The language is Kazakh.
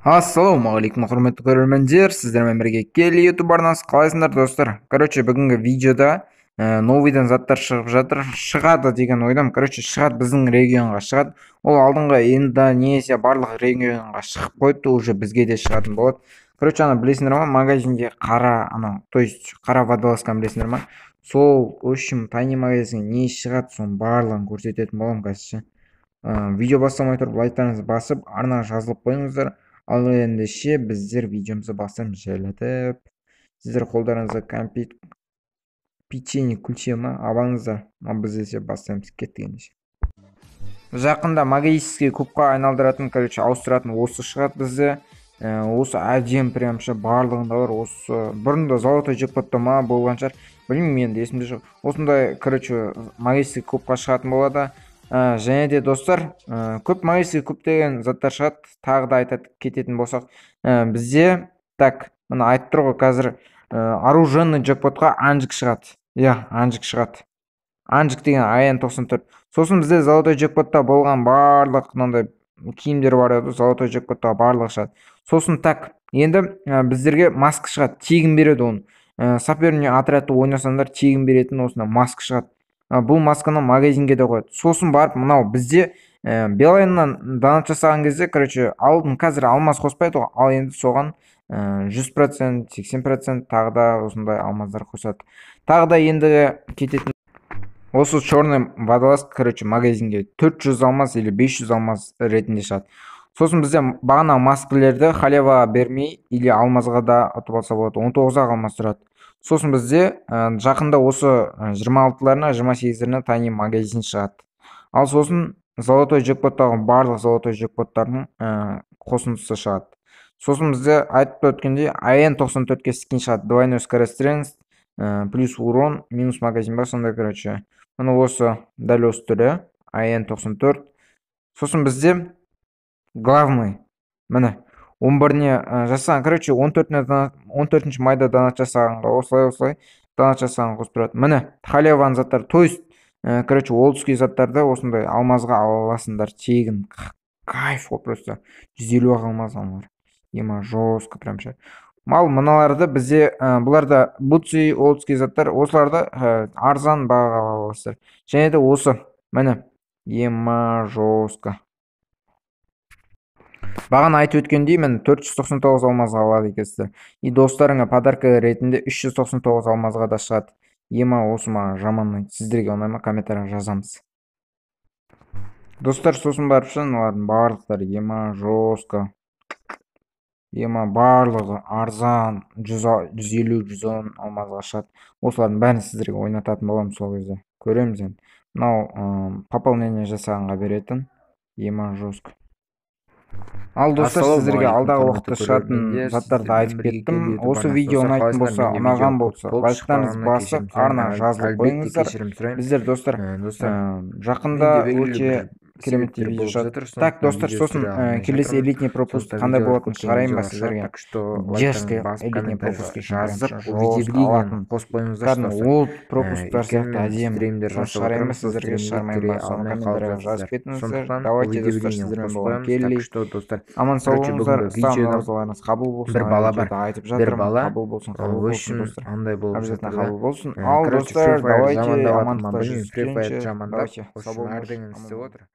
Ассалаумағалейкум құрметті көрермендер, сіздермен бірге келі YouTube арнасы, қалайсыңдар достар? Бүгінгі видеода новыйдан заттар шығып жатыр, шығады деген ойдам. Шығады, біздің регионға шығады. Ол алдыңғы Индонезия барлық регионға шығып қойыпты, уже бізге де шығатын болады. Ана білесіңдер ма, магазинде қара водолазканы білесіңдер ма? Сол, в общем, тайни магазинге не шығады, соның барлығын көрсететін боламын қазір. Видео бастамай тұрып лайктарыңызды басып, арнаға жазылып қойыңыздар. Ал ендеше біздер видеомызды бастаймыз жайлатып. Сіздер қолдарыңызға печенье күлше ма алыңыздар. Біз есе бастаймыз, кеттік ендеше. Жақында магический кубқа айналдыратын, ауыстыратын осы шығады бізде. Осы әдем прямшы барлығында бар. Осы бұрында золотой джекпотта ма болған шығар. Білмеймін, енді есімде жоқ. Осындай, магический кубқа шығатын болады. Және де достар, көп магический куб деген заттар шығады. Тағы да айтып кететін болсақ, бізде мына айтып тұр ғой, қазір оружейный джекпотқа анжик шығады. Анжик шығады. Анжик деген АН-94. Сосын бізде золотой джекпотта болған барлық мынандай киімдер бар еді, золотой джекпотта барлығы шығады. Сосын енді біздерге маска шығады, тегін береді оны. Саперный отрядты ойнасаңдар тегін беретін осында маска шығады. Бұл масканы магазинге де қояды. Сосын барып мынау бізде Билайннан донат жасаған кезде, алдын қазір алмаз қоспайды ғой, ал енді соған 100%, 80% тағы да осындай алмаздар қосады. Тағы да енді кететін осы черный водолазка, магазинге 400 алмаз или 500 алмаз ретінде шығады. Сосын бізде бағана маскілерді халева бермей или алмазға да ұтып алса болады. 19-ақ алмаз тұрады. Сосын бізде жақында осы 26-ларына, 28-леріне тайни магазин шығады. Ал сосын золотой джекпоттағы барлық золотой джекпоттардың қосындысы шығады. Сосын бізде айтып өткендей АН-94-ке скин шығады. Двойной скорострельность, плюс урон, минус магазин бар, сондай, Мұны осы дәл осы түрі АН-94. Сосын бізде главный, міне 11-не жасаған, 14-ші майда донат жасағанға осылай донат жасаған қосып тұрады. Міне халеван заттар, то есть олдский заттарды осындай алмазға аласыңдар тегін. Кайф ол просто 150 алмаз алыңдар. Ема жестко прямша. Мал мыналарды бізде бұларда бутси олдский заттар, осыларды арзан бағаға аласыздар. Және де осы, міне, ема жестко. Бағана айтып өткендей, мен 499 алмазға алады екенсіздер. И достарыңа подарка ретінде 399 алмазға да шығады. Ема осы маған жаман, сіздерге ұнай ма, комментария жазамыз. Достар, сосын барып шынылардың барлықтары ема жестко. Ема барлығы арзан 150-110 алмазға шығады. Осылардың бәрін сіздерге ойнататын болам сол кезде. Көреміз енді. Мынау пополнение жасағанға беретін. Ема жестко. Ал достар, сіздерге алдағы уақытта шығатын заттарды айтып кеттім. Осы видео ұнайтын болса, ұнаған болса, лайктарыңызды басып, арнаға жазылып қойыңыздар. Біздер достар, жақында өте кереметтей видео шығады. Достар, сосын келесі элитный пропуск қандай болатынын шығарайын ба сіздерге? Дерзкий элитный пропуск жазып, видеоблигін қосып қойыңыздар. Ол пропусктар сияқты әдемі шығарайын ба сіздерге, шығармайын ба? Соны комментарияға жазып кетіңіздер. Давайте достар, сіздермен болған келі. Аман сау болыңыздар, видеода қабыл болсын. Бір бала бар, бір бала қабыл болсын достар. Обязательно қабыл болсын. Ал достар, давайте амандықта жүзденші. давайте, сау болыңыздар.